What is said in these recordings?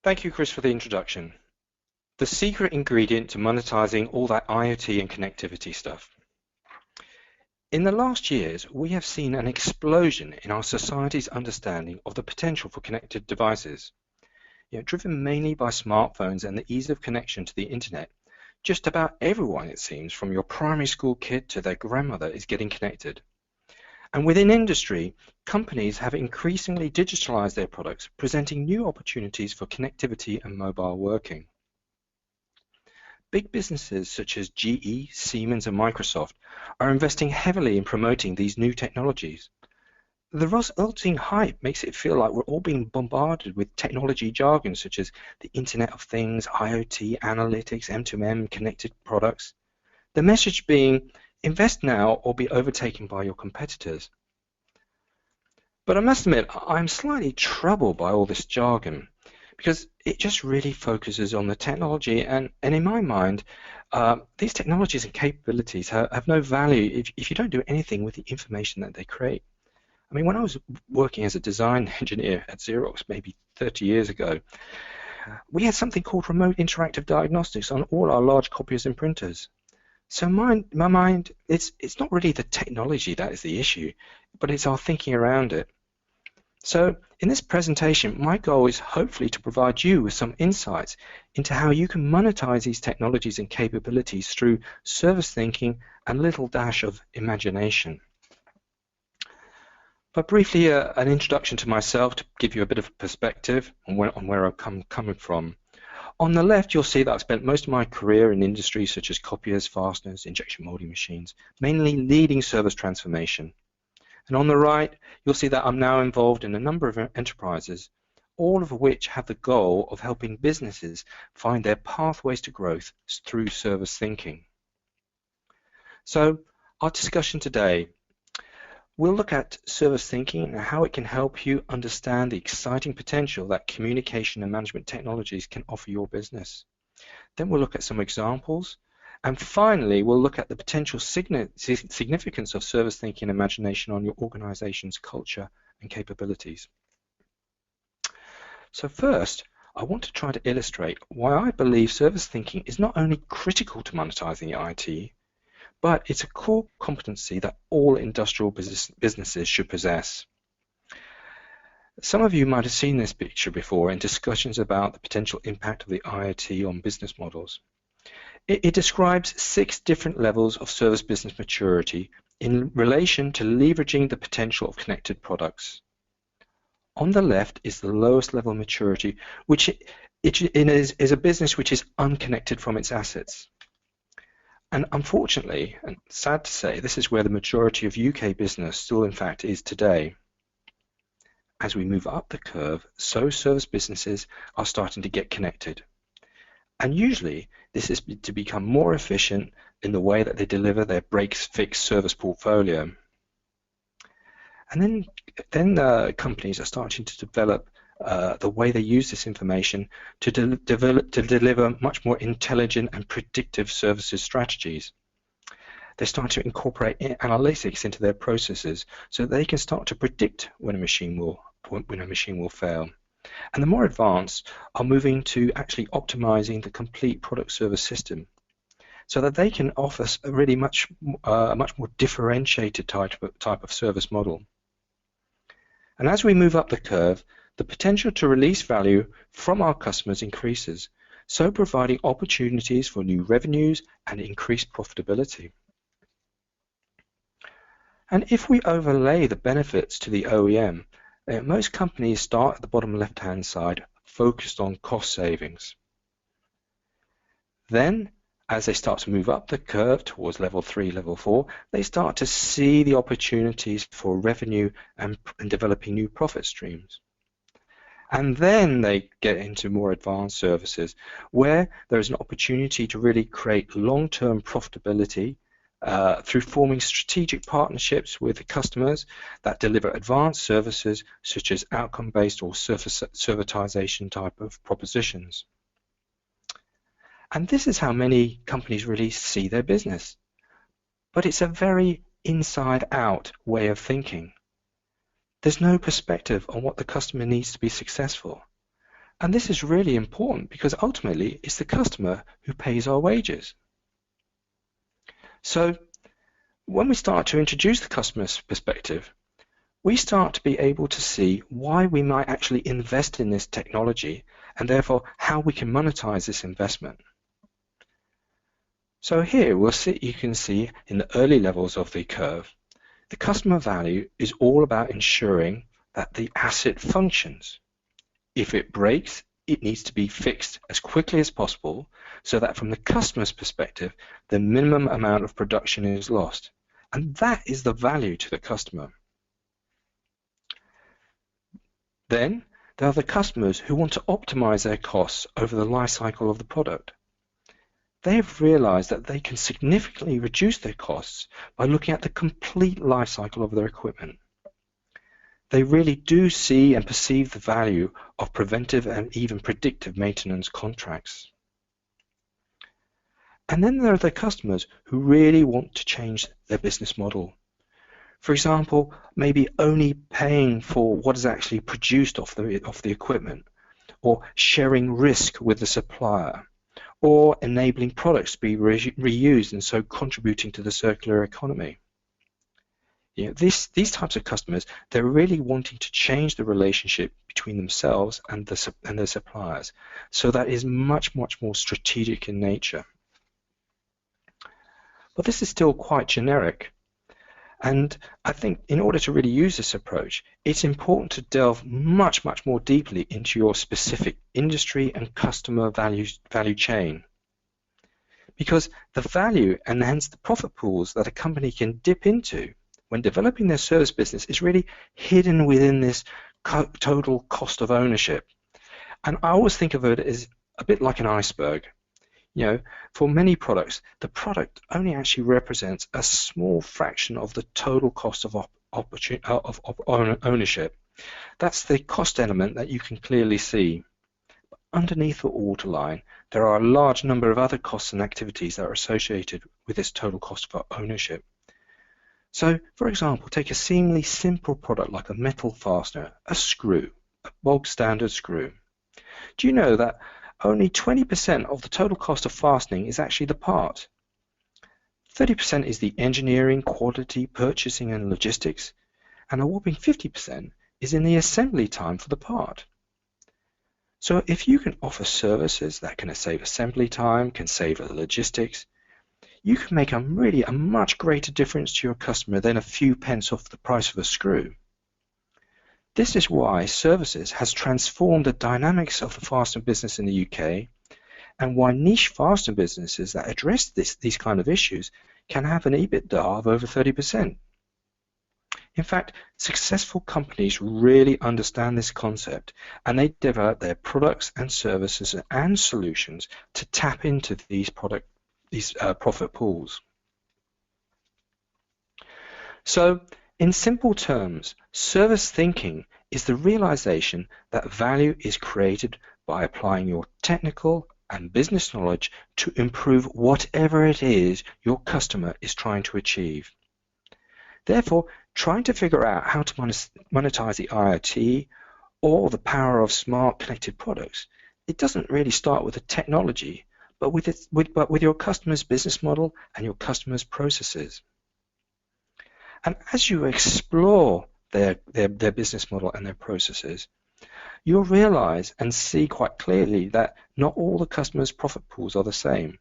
Thank you, Chris, for the introduction. The secret ingredient to monetizing all that IoT and connectivity stuff. In the last years, we have seen an explosion in our society's understanding of the potential for connected devices. Driven mainly by smartphones and the ease of connection to the internet, just about everyone, it seems, from your primary school kid to their grandmother, is getting connected. And within industry, companies have increasingly digitalized their products, presenting new opportunities for connectivity and mobile working. Big businesses such as GE, Siemens, and Microsoft are investing heavily in promoting these new technologies. The resulting hype makes it feel like we're all being bombarded with technology jargon such as the Internet of Things, IoT, analytics, M2M, connected products. The message being, invest now or be overtaken by your competitors. But I must admit, I'm slightly troubled by all this jargon because it just really focuses on the technology, and in my mind, these technologies and capabilities have no value if you don't do anything with the information that they create. I mean, when I was working as a design engineer at Xerox maybe 30 years ago, we had something called remote interactive diagnostics on all our large copiers and printers. So my mind, it's not really the technology that is the issue, but it's our thinking around it. So in this presentation, my goal is hopefully to provide you with some insights into how you can monetize these technologies and capabilities through service thinking and a little dash of imagination. But briefly, an introduction to myself to give you a bit of perspective on where I'm coming from. On the left, you'll see that I've spent most of my career in industries such as copiers, fasteners, injection molding machines, mainly leading service transformation. And on the right, you'll see that I'm now involved in a number of enterprises, all of which have the goal of helping businesses find their pathways to growth through service thinking. So our discussion today, we'll look at service thinking and how it can help you understand the exciting potential that communication and management technologies can offer your business. Then we'll look at some examples. And finally, we'll look at the potential significance of service thinking and imagination on your organization's culture and capabilities. So first, I want to try to illustrate why I believe service thinking is not only critical to monetizing IT, but it's a core competency that all industrial businesses should possess. Some of you might have seen this picture before in discussions about the potential impact of the IoT on business models. It describes 6 different levels of service business maturity in relation to leveraging the potential of connected products. On the left is the lowest level of maturity, which is a business which is unconnected from its assets. And unfortunately, and sad to say, this is where the majority of UK business still in fact is today. As we move up the curve, so service businesses are starting to get connected. And usually, this is to become more efficient in the way that they deliver their break-fix service portfolio. And then companies are starting to develop the way they use this information to deliver much more intelligent and predictive services strategies. They start to incorporate analytics into their processes so they can start to predict when a machine will fail. And the more advanced are moving to actually optimizing the complete product service system so that they can offer a really much more differentiated type of service model. And as we move up the curve, the potential to release value from our customers increases, so providing opportunities for new revenues and increased profitability. And if we overlay the benefits to the OEM, most companies start at the bottom left-hand side, focused on cost savings. Then, as they start to move up the curve towards level 3, level 4, they start to see the opportunities for revenue and developing new profit streams. And then they get into more advanced services where there is an opportunity to really create long-term profitability through forming strategic partnerships with the customers that deliver advanced services such as outcome-based or servitization type of propositions. And this is how many companies really see their business. But it's a very inside-out way of thinking. There's no perspective on what the customer needs to be successful. And this is really important because ultimately it's the customer who pays our wages. So when we start to introduce the customer's perspective, we start to be able to see why we might actually invest in this technology and therefore how we can monetize this investment. So here you can see in the early levels of the curve, the customer value is all about ensuring that the asset functions. If it breaks, it needs to be fixed as quickly as possible so that from the customer's perspective, the minimum amount of production is lost. And that is the value to the customer. Then there are the customers who want to optimize their costs over the life cycle of the product. They have realized that they can significantly reduce their costs by looking at the complete life cycle of their equipment. They really do see and perceive the value of preventive and even predictive maintenance contracts. And then there are the customers who really want to change their business model. For example, maybe only paying for what is actually produced off the equipment, or sharing risk with the supplier, or enabling products to be reused and so contributing to the circular economy. These types of customers, they're really wanting to change the relationship between themselves and their suppliers. So that is much, much more strategic in nature. But this is still quite generic. And I think in order to really use this approach, it's important to delve much, much more deeply into your specific industry and customer value chain. Because the value and hence the profit pools that a company can dip into when developing their service business is really hidden within this total cost of ownership. And I always think of it as a bit like an iceberg. For many products, the product only actually represents a small fraction of the total cost of ownership. That's the cost element that you can clearly see. But underneath the waterline, there are a large number of other costs and activities that are associated with this total cost of ownership. So, for example, take a seemingly simple product like a metal fastener, a screw, a bog standard screw. Do you know that only 20% of the total cost of fastening is actually the part? 30% is the engineering, quality, purchasing and logistics, and a whopping 50% is in the assembly time for the part. So if you can offer services that can save assembly time, can save logistics, you can make a much greater difference to your customer than a few pence off the price of a screw. This is why services has transformed the dynamics of the fastener business in the UK, and why niche fastener businesses that address these kind of issues can have an EBITDA of over 30%. In fact, successful companies really understand this concept, and they develop their products and services and solutions to tap into these profit pools. So, in simple terms, service thinking is the realization that value is created by applying your technical and business knowledge to improve whatever it is your customer is trying to achieve. Therefore, trying to figure out how to monetize the IoT or the power of smart connected products, it doesn't really start with the technology, but with your customer's business model and your customer's processes. And as you explore their business model and their processes, you'll realize and see quite clearly that not all the customers' profit pools are the same,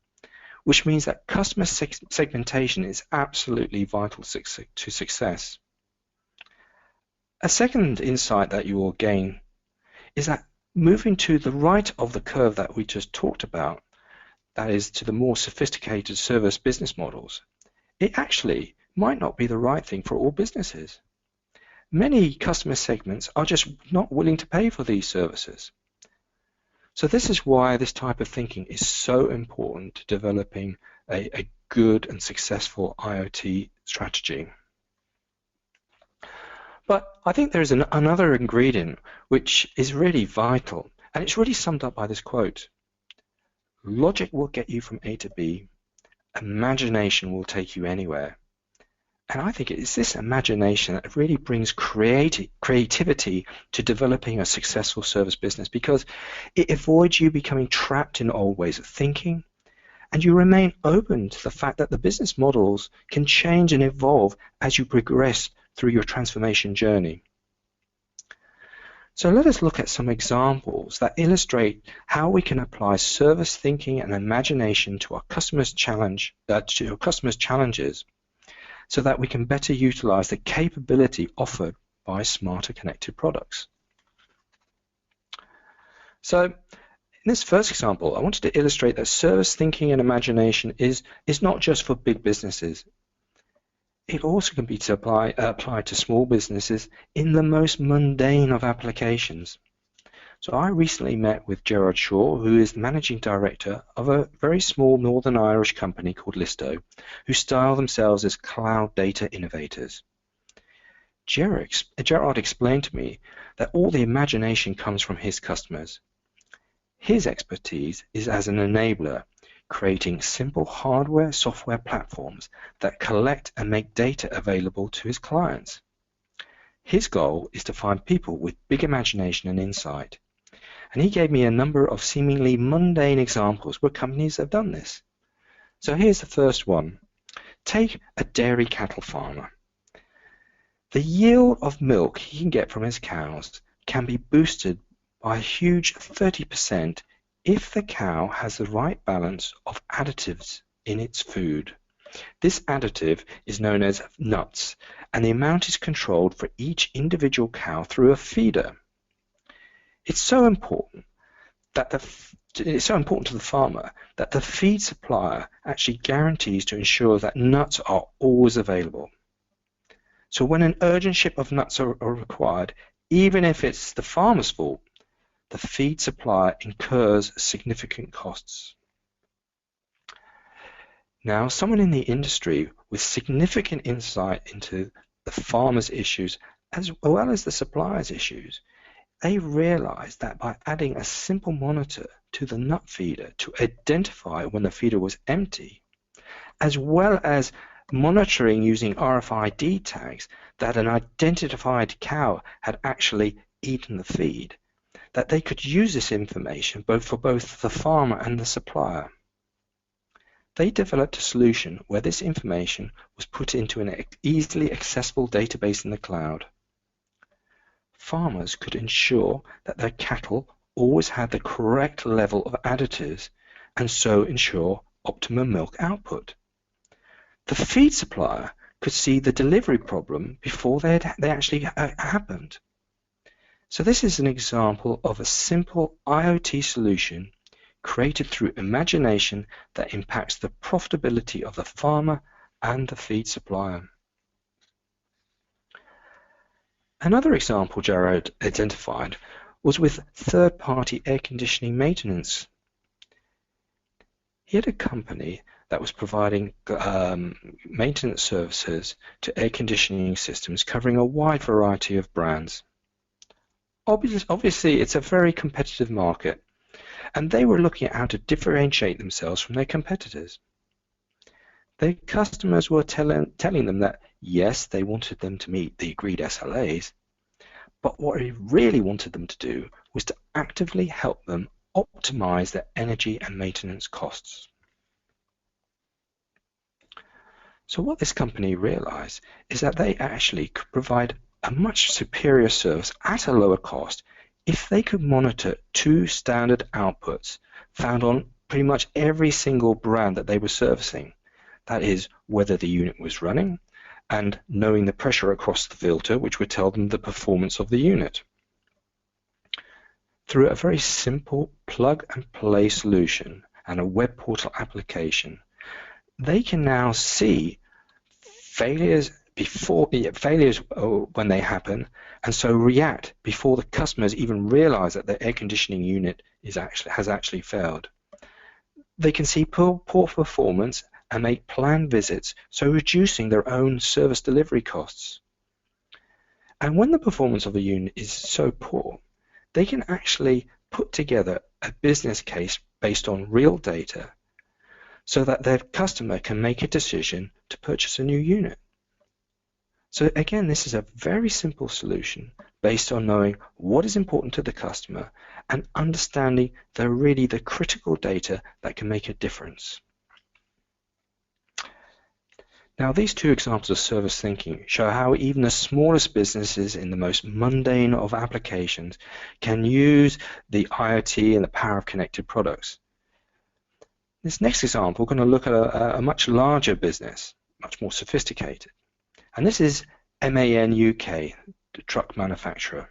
which means that customer segmentation is absolutely vital to success. A second insight that you will gain is that moving to the right of the curve that we just talked about, that is to the more sophisticated service business models, it actually might not be the right thing for all businesses. Many customer segments are just not willing to pay for these services. So this is why this type of thinking is so important to developing a good and successful IoT strategy. But I think there is another ingredient which is really vital, and it's really summed up by this quote. Logic will get you from A to B, imagination will take you anywhere, And I think it's this imagination that really brings creativity to developing a successful service business, because it avoids you becoming trapped in old ways of thinking, and you remain open to the fact that the business models can change and evolve as you progress through your transformation journey. So let us look at some examples that illustrate how we can apply service thinking and imagination to our customers' challenges, so that we can better utilize the capability offered by smarter connected products. So in this first example, I wanted to illustrate that service thinking and imagination is not just for big businesses. It also can be applied to small businesses in the most mundane of applications. So I recently met with Gerard Shaw, who is the managing director of a very small Northern Irish company called Listo, who style themselves as cloud data innovators. Gerard explained to me that all the imagination comes from his customers. His expertise is as an enabler, creating simple hardware, software platforms that collect and make data available to his clients. His goal is to find people with big imagination and insight. And he gave me a number of seemingly mundane examples where companies have done this. So here's the first one. Take a dairy cattle farmer. The yield of milk he can get from his cows can be boosted by a huge 30% if the cow has the right balance of additives in its food. This additive is known as nuts, and the amount is controlled for each individual cow through a feeder. It's so important to the farmer that the feed supplier actually guarantees to ensure that nuts are always available. So when an urgent ship of nuts are required, even if it's the farmer's fault, the feed supplier incurs significant costs. Now, someone in the industry with significant insight into the farmer's issues as well as the supplier's issues, they realized that by adding a simple monitor to the nut feeder to identify when the feeder was empty, as well as monitoring using RFID tags that an identified cow had actually eaten the feed, that they could use this information for both the farmer and the supplier. They developed a solution where this information was put into an easily accessible database in the cloud. Farmers could ensure that their cattle always had the correct level of additives and so ensure optimum milk output. The feed supplier could see the delivery problem before they actually happened. So this is an example of a simple IoT solution created through imagination that impacts the profitability of the farmer and the feed supplier. Another example Gerard identified was with third-party air conditioning maintenance. He had a company that was providing maintenance services to air conditioning systems covering a wide variety of brands. Obviously, it's a very competitive market, and they were looking at how to differentiate themselves from their competitors. Their customers were telling them that, yes, they wanted them to meet the agreed SLAs, but what they really wanted them to do was to actively help them optimize their energy and maintenance costs. So what this company realized is that they actually could provide a much superior service at a lower cost if they could monitor two standard outputs found on pretty much every single brand that they were servicing. That is, whether the unit was running and knowing the pressure across the filter, which would tell them the performance of the unit. Through a very simple plug-and-play solution and a web portal application, they can now see failures when they happen, and so react before the customers even realize that their air conditioning unit has actually failed. They can see poor performance and make planned visits, so reducing their own service delivery costs. And when the performance of the unit is so poor, they can actually put together a business case based on real data so that their customer can make a decision to purchase a new unit. So again, this is a very simple solution based on knowing what is important to the customer and understanding the critical data that can make a difference. Now, these two examples of service thinking show how even the smallest businesses in the most mundane of applications can use the IoT and the power of connected products. This next example, we're going to look at a much larger business, much more sophisticated. And this is MAN UK, the truck manufacturer.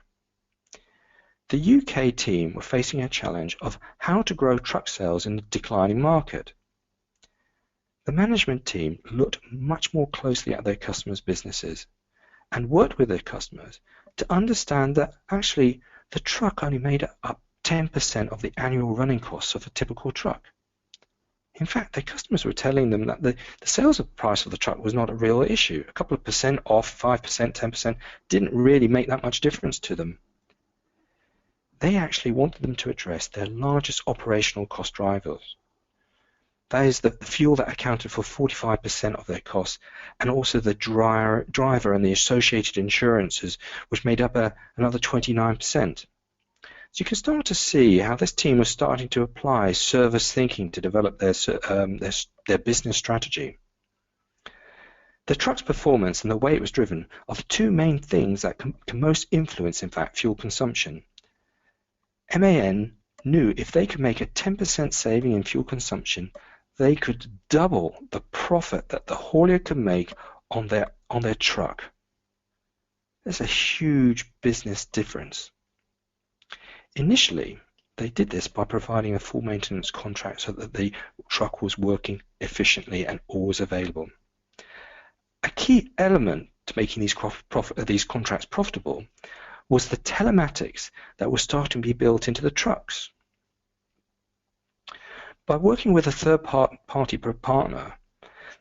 The UK team were facing a challenge of how to grow truck sales in a declining market. The management team looked much more closely at their customers' businesses and worked with their customers to understand that actually the truck only made up 10% of the annual running costs of a typical truck. In fact, their customers were telling them that the sales price of the truck was not a real issue. A couple of percent off, 5%, 10%, didn't really make that much difference to them. They actually wanted them to address their largest operational cost drivers. That is the fuel that accounted for 45% of their costs, and also the driver and the associated insurances, which made up another 29%. So you can start to see how this team was starting to apply service thinking to develop their business strategy. The truck's performance and the way it was driven are the two main things that can most influence, in fact, fuel consumption. MAN knew if they could make a 10% saving in fuel consumption, they could double the profit that the haulier could make on their truck. That's a huge business difference. Initially, they did this by providing a full maintenance contract so that the truck was working efficiently and always available. A key element to making these contracts profitable was the telematics that was starting to be built into the trucks. By working with a third-party partner,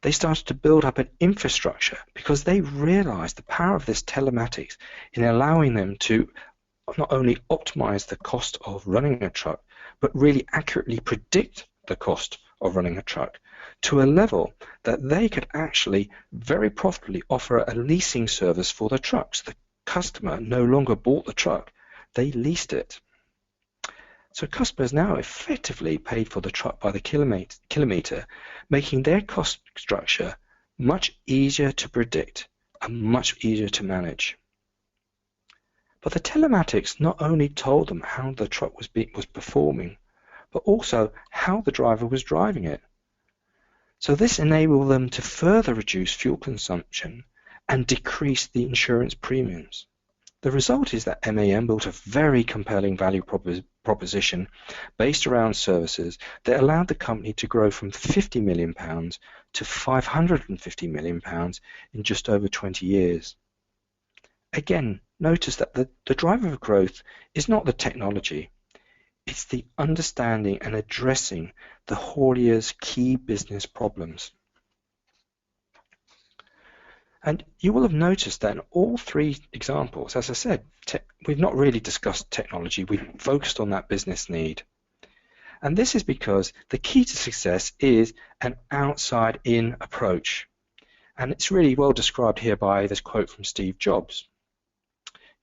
they started to build up an infrastructure because they realized the power of this telematics in allowing them to not only optimize the cost of running a truck, but really accurately predict the cost of running a truck to a level that they could actually very profitably offer a leasing service for the trucks. The customer no longer bought the truck, they leased it. So customers now effectively paid for the truck by the kilometer, making their cost structure much easier to predict and much easier to manage. But the telematics not only told them how the truck was performing, but also how the driver was driving it. So this enabled them to further reduce fuel consumption and decrease the insurance premiums. The result is that MAN built a very compelling value proposition based around services that allowed the company to grow from £50 million to £550 million in just over 20 years. Again, notice that the driver of growth is not the technology, it's the understanding and addressing the haulier's key business problems. And you will have noticed that in all three examples, as I said, we've not really discussed technology, we've focused on that business need. And this is because the key to success is an outside-in approach. And it's really well described here by this quote from Steve Jobs.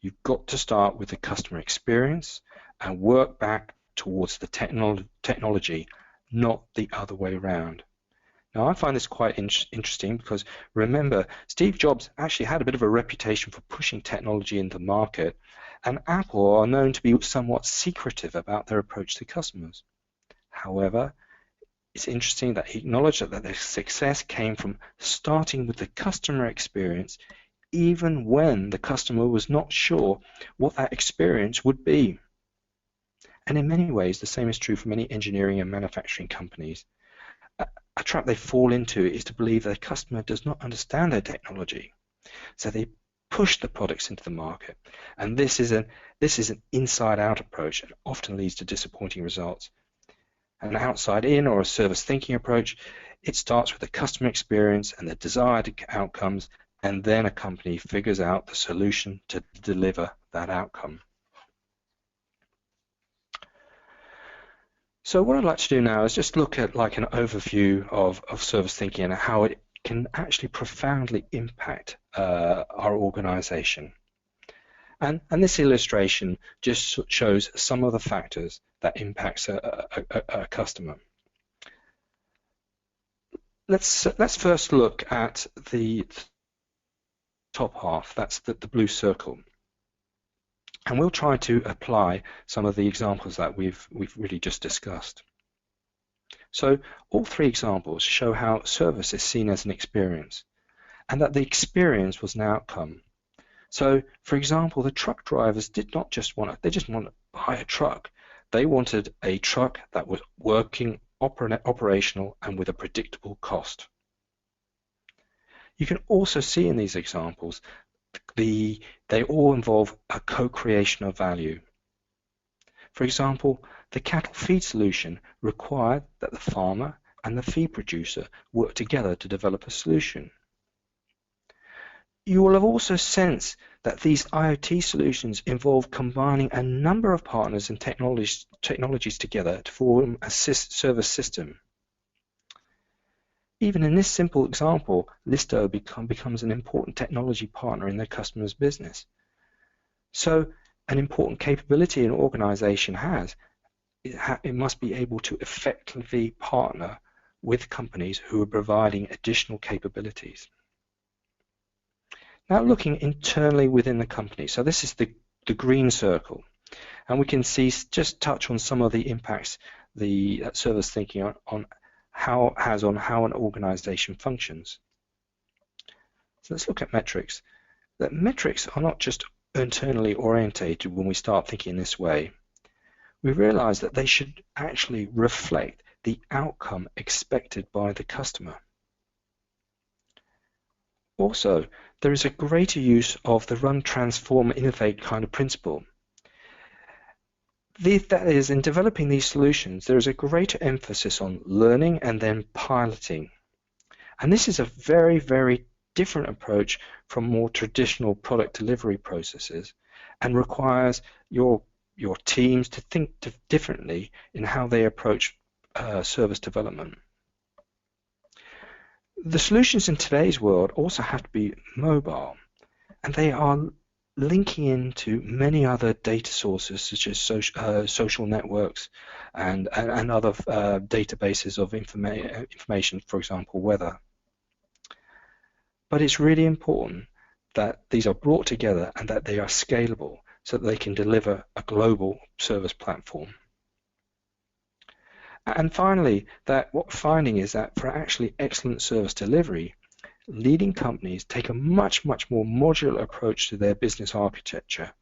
You've got to start with the customer experience and work back towards the technology, not the other way around. Now, I find this quite interesting because, remember, Steve Jobs actually had a bit of a reputation for pushing technology into the market, and Apple are known to be somewhat secretive about their approach to customers. However, it's interesting that he acknowledged that their success came from starting with the customer experience, even when the customer was not sure what that experience would be. And in many ways, the same is true for many engineering and manufacturing companies. A trap they fall into is to believe their customer does not understand their technology. So they push the products into the market. And this is an inside-out approach and often leads to disappointing results. An outside-in or a service thinking approach, it starts with the customer experience and the desired outcomes, and then a company figures out the solution to deliver that outcome. So what I'd like to do now is just look at like an overview of service thinking and how it can actually profoundly impact our organization. And this illustration just shows some of the factors that impacts a customer. Let's first look at the top half. That's the blue circle, and we'll try to apply some of the examples that we've really just discussed. So all three examples show how service is seen as an experience, and that the experience was an outcome. So, for example, the truck drivers did not just want to buy a truck. They wanted a truck that was working, operational, and with a predictable cost. You can also see in these examples, they all involve a co-creation of value. For example, the cattle feed solution required that the farmer and the feed producer work together to develop a solution. You will have also sensed that these IoT solutions involve combining a number of partners and technologies together to form a service system. Even in this simple example, Listo becomes an important technology partner in their customer's business. So an important capability an organization has, it must be able to effectively partner with companies who are providing additional capabilities. Now looking internally within the company, so this is the green circle, and we can see, just touch on some of the impacts the service thinking on how an organization functions. So let's look at metrics. That metrics are not just internally orientated when we start thinking this way. We realize that they should actually reflect the outcome expected by the customer. Also, there is a greater use of the run, transform, innovate kind of principle. That is, in developing these solutions, there is a greater emphasis on learning and then piloting. And this is a very, very different approach from more traditional product delivery processes, and requires your teams to think differently in how they approach service development. The solutions in today's world also have to be mobile, and they are linking into many other data sources such as social networks and other databases of information, for example, weather. But it's really important that these are brought together and that they are scalable so that they can deliver a global service platform. And finally, that what we're finding is that for actually excellent service delivery, leading companies take a much more modular approach to their business architecture,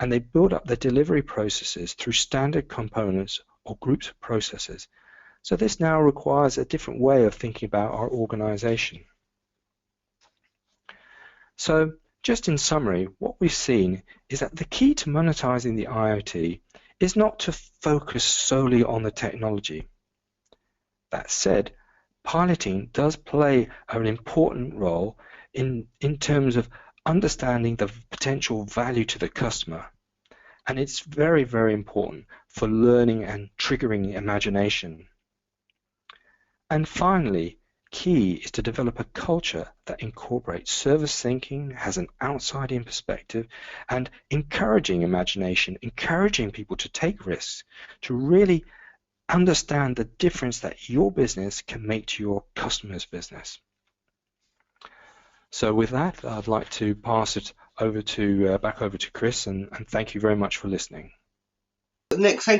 and they build up their delivery processes through standard components or groups of processes. So this now requires a different way of thinking about our organization. So just in summary, what we've seen is that the key to monetizing the IoT is not to focus solely on the technology. That said, piloting does play an important role in terms of understanding the potential value to the customer. And it's very, very important for learning and triggering imagination. And finally, key is to develop a culture that incorporates service thinking, has an outside-in perspective, and encouraging imagination, encouraging people to take risks, to really understand the difference that your business can make to your customer's business. So with that, I'd like to pass it over to back over to Chris, and thank you very much for listening. Nick, thank